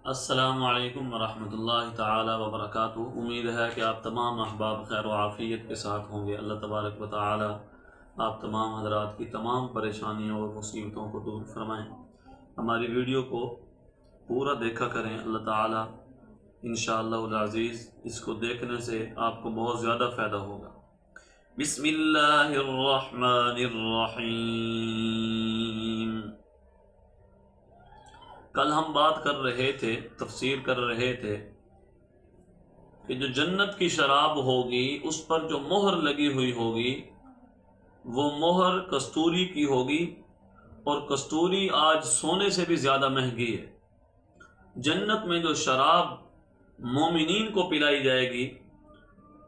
السلام علیکم ورحمۃ اللہ تعالی وبرکاتہ۔ امید ہے کہ آپ تمام احباب خیر و عافیت کے ساتھ ہوں گے۔ اللہ تبارک و تعالی آپ تمام حضرات کی تمام پریشانیوں اور مصیبتوں کو دور فرمائیں۔ ہماری ویڈیو کو پورا دیکھا کریں، اللہ تعالی انشاءاللہ العزیز اس کو دیکھنے سے آپ کو بہت زیادہ فائدہ ہوگا۔ بسم اللہ الرحمن الرحیم۔ کل ہم بات کر رہے تھے، تفسیر کر رہے تھے کہ جو جنت کی شراب ہوگی اس پر جو مہر لگی ہوئی ہوگی وہ مہر کستوری کی ہوگی، اور کستوری آج سونے سے بھی زیادہ مہنگی ہے۔ جنت میں جو شراب مومنین کو پلائی جائے گی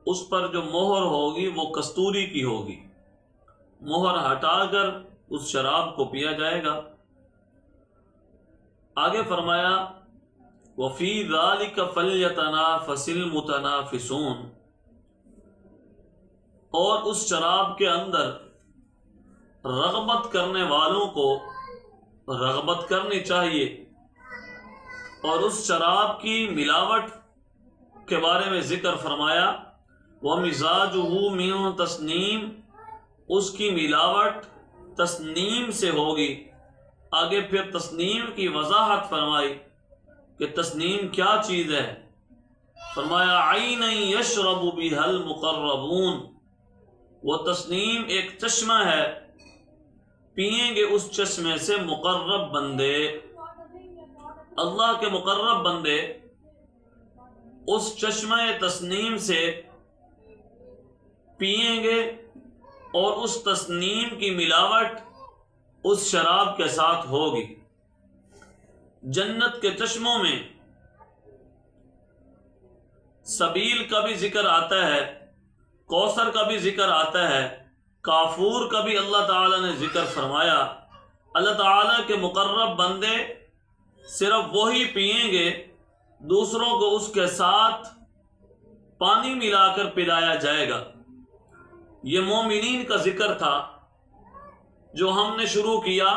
اس پر جو مہر ہوگی وہ کستوری کی ہوگی۔ مہر ہٹا کر اس شراب کو پیا جائے گا۔ آگے فرمایا وَفِي ذَلِكَ فَلْيَتَنَافَسِ الْمُتَنَافِسُونَ، اور اس شراب کے اندر رغبت کرنے والوں کو رغبت کرنی چاہیے۔ اور اس شراب کی ملاوٹ کے بارے میں ذکر فرمایا وَمِزَاجُهُ مِن تَسْنِيم، اس کی ملاوٹ تسنیم سے ہوگی۔ آگے پھر تسنیم کی وضاحت فرمائی کہ تسنیم کیا چیز ہے۔ فرمایا عَيْنًا يَشْرَبُ بِهَا الْمُقَرَّبُونَ، وہ تسنیم ایک چشمہ ہے، پئیں گے اس چشمے سے مقرب بندے۔ اللہ کے مقرب بندے اس چشمہ تسنیم سے پئیں گے، اور اس تسنیم کی ملاوٹ اس شراب کے ساتھ ہوگی۔ جنت کے چشموں میں سبیل کا بھی ذکر آتا ہے، کوثر کا بھی ذکر آتا ہے، کافور کا بھی اللہ تعالیٰ نے ذکر فرمایا۔ اللہ تعالیٰ کے مقرب بندے صرف وہی پئیں گے، دوسروں کو اس کے ساتھ پانی ملا کر پلایا جائے گا۔ یہ مومنین کا ذکر تھا جو ہم نے شروع کیا،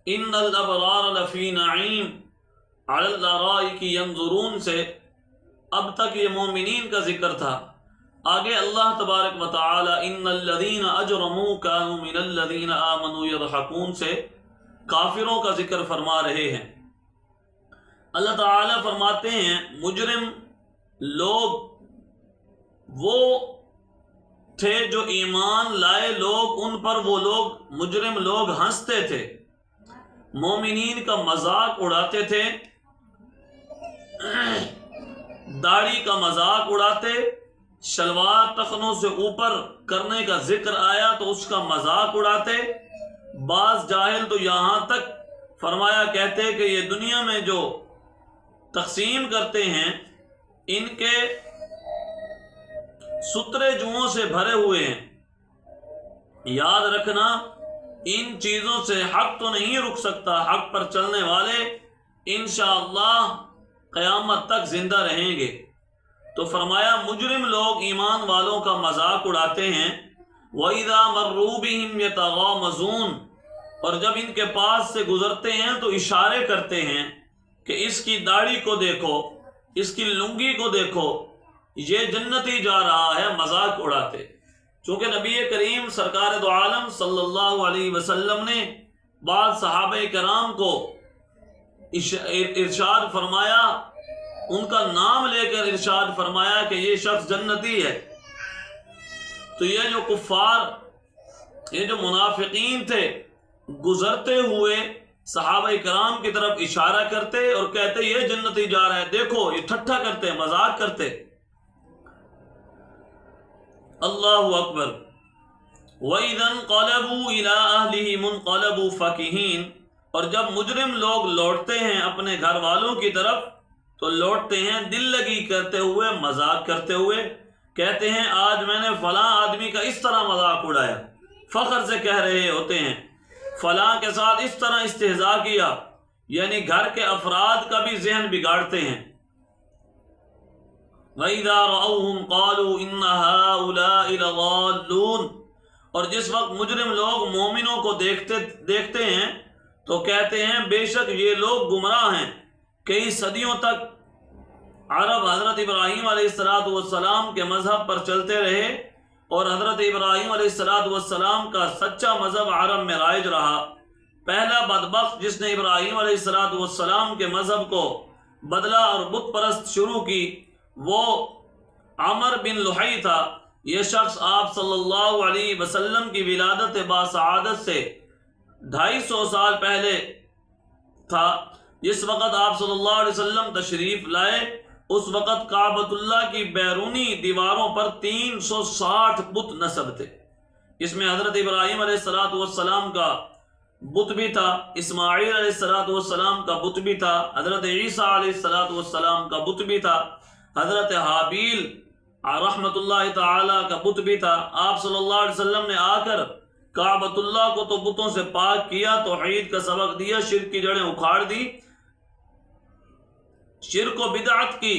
ان الابرار لفی نعیم علی الارائک ینظرون سے، اب تک یہ مومنین کا ذکر تھا۔ آگے اللہ تبارک و تعالی ان الذین اجرموا کانوا من الذین آمنوا یضحکون سے کافروں کا ذکر فرما رہے ہیں۔ اللہ تعالی فرماتے ہیں مجرم لوگ وہ تھے جو ایمان لائے لوگ، ان پر وہ لوگ مجرم لوگ ہنستے تھے، مومنین کا مذاق اڑاتے تھے، داڑھی کا مذاق اڑاتے، شلوار ٹخنوں سے اوپر کرنے کا ذکر آیا تو اس کا مذاق اڑاتے۔ بعض جاہل تو یہاں تک فرمایا کہتے کہ یہ دنیا میں جو تقسیم کرتے ہیں ان کے سترے جوؤں سے بھرے ہوئے ہیں۔ یاد رکھنا ان چیزوں سے حق تو نہیں رک سکتا، حق پر چلنے والے انشاءاللہ قیامت تک زندہ رہیں گے۔ تو فرمایا مجرم لوگ ایمان والوں کا مذاق اڑاتے ہیں۔ وَإِذَا مَرُّوا بِهِمْ يَتَغَامَزُونَ، اور جب ان کے پاس سے گزرتے ہیں تو اشارے کرتے ہیں کہ اس کی داڑھی کو دیکھو، اس کی لنگی کو دیکھو، یہ جنتی جا رہا ہے، مذاق اڑاتے۔ چونکہ نبی کریم سرکار دو عالم صلی اللہ علیہ وسلم نے بعض صحابہ کرام کو ارشاد فرمایا، ان کا نام لے کر ارشاد فرمایا کہ یہ شخص جنتی ہے۔ تو یہ جو کفار، یہ جو منافقین تھے، گزرتے ہوئے صحابہ کرام کی طرف اشارہ کرتے اور کہتے یہ جنتی جا رہا ہے، دیکھو، یہ ٹھٹھا کرتے، مذاق کرتے۔ اللہ اکبر۔ وَإِذَا انقَلَبُوا إِلَىٰ أَهْلِهِمُ انقَلَبُوا فَكِهِينَ، اور جب مجرم لوگ لوٹتے ہیں اپنے گھر والوں کی طرف تو لوٹتے ہیں دل لگی کرتے ہوئے، مذاق کرتے ہوئے، کہتے ہیں آج میں نے فلاں آدمی کا اس طرح مذاق اڑایا، فخر سے کہہ رہے ہوتے ہیں فلاں کے ساتھ اس طرح استہزاء کیا، یعنی گھر کے افراد کا بھی ذہن بگاڑتے ہیں۔ وَإِذَا رَأَوْهُمْ قَالُوا إِنَّ هَؤُلَاءِ لَضَالُّونَ، اور جس وقت مجرم لوگ مومنوں کو دیکھتے ہیں تو کہتے ہیں بے شک یہ لوگ گمراہ ہیں، کئی صدیوں تک عرب حضرت ابراہیم علیہ السلام کے مذہب پر چلتے رہے اور حضرت ابراہیم علیہ السلام کا سچا مذہب عرب میں رائج رہا۔ پہلا بدبخت جس نے ابراہیم علیہ السلام کے مذہب کو بدلا اور بت پرست شروع کی وہ عمر بن لحی تھا۔ یہ شخص آپ صلی اللہ علیہ وسلم کی ولادت باسعادت سے 250 سال پہلے تھا۔ جس وقت آپ صلی اللہ علیہ وسلم تشریف لائے اس وقت کعبۃ اللہ کی بیرونی دیواروں پر 360 بت نصب تھے۔ اس میں حضرت ابراہیم علیہ السلام کا بت بھی تھا، اسماعیل علیہ السلام کا بت بھی تھا، حضرت عیسیٰ علیہ السلام کا بت بھی تھا، حضرت حابیل رحمۃ اللہ تعالی کا بت بھی تھا۔ آپ صلی اللہ علیہ وسلم نے آ کر کعبۃ اللہ کو تو بتوں سے پاک کیا، توحید کا سبق دیا، شرک کی جڑیں اکھاڑ دی۔ شرک و بدعت کی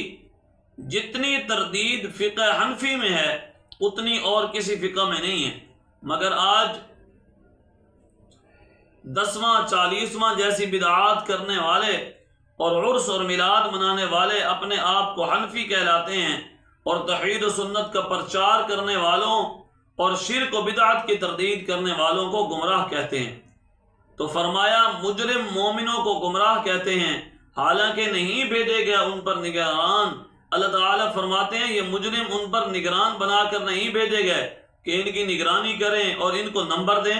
جتنی تردید فقہ حنفی میں ہے اتنی اور کسی فقہ میں نہیں ہے، مگر آج 10واں 40واں جیسی بدعات کرنے والے اور عرس اور میلاد منانے والے اپنے آپ کو حنفی کہلاتے ہیں اور توحید و سنت کا پرچار کرنے والوں اور شرک و بدعت کی تردید کرنے والوں کو گمراہ کہتے ہیں۔ تو فرمایا مجرم مومنوں کو گمراہ کہتے ہیں، حالانکہ نہیں بھیجے گیا ان پر نگران۔ اللہ تعالیٰ فرماتے ہیں یہ مجرم ان پر نگران بنا کر نہیں بھیجے گئے کہ ان کی نگرانی کریں اور ان کو نمبر دیں۔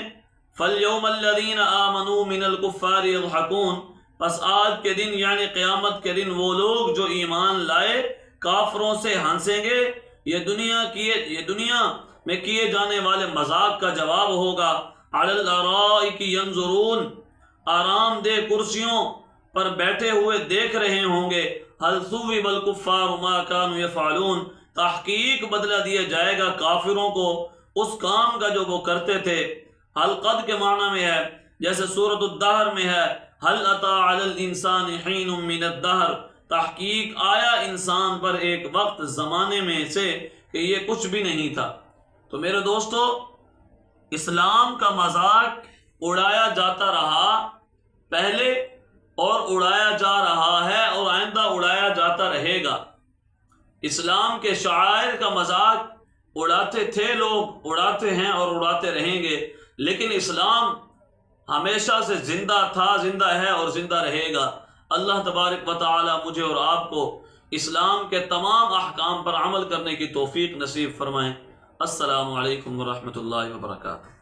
فَالْيَوْمَ الَّذِينَ آمَنُوا مِنَ الْكُفَّارِ يَضْحَكُونَ، پس آج کے دن یعنی قیامت کے دن وہ لوگ جو ایمان لائے کافروں سے ہنسیں گے۔ یہ دنیا میں کیے جانے والے مذاق کا جواب ہوگا۔ عَلَى الْأَرَائِكِ يَنظُرُونَ، آرام دہ کرسیوں پر بیٹھے ہوئے دیکھ رہے ہوں گے۔ هَلْ ثُوِّبَ الْكُفَّارُ مَا كَانُوا يَفْعَلُونَ، تحقیق بدلہ دیا جائے گا کافروں کو اس کام کا جو وہ کرتے تھے۔ حل قد کے معنی میں ہے، جیسے سورۃ الدہر میں ہے حل اتی علی الانسان حین من الدہر، تحقیق آیا انسان پر ایک وقت زمانے میں سے کہ یہ کچھ بھی نہیں تھا۔ تو میرے دوستو، اسلام کا مذاق اڑایا جاتا رہا پہلے اور اڑایا جا رہا ہے اور آئندہ اڑایا جاتا رہے گا۔ اسلام کے شعائر کا مذاق اڑاتے تھے لوگ، اڑاتے ہیں اور اڑاتے رہیں گے، لیکن اسلام ہمیشہ سے زندہ تھا، زندہ ہے اور زندہ رہے گا۔ اللہ تبارک و تعالی مجھے اور آپ کو اسلام کے تمام احکام پر عمل کرنے کی توفیق نصیب فرمائیں۔ السلام علیکم ورحمۃ اللہ وبرکاتہ۔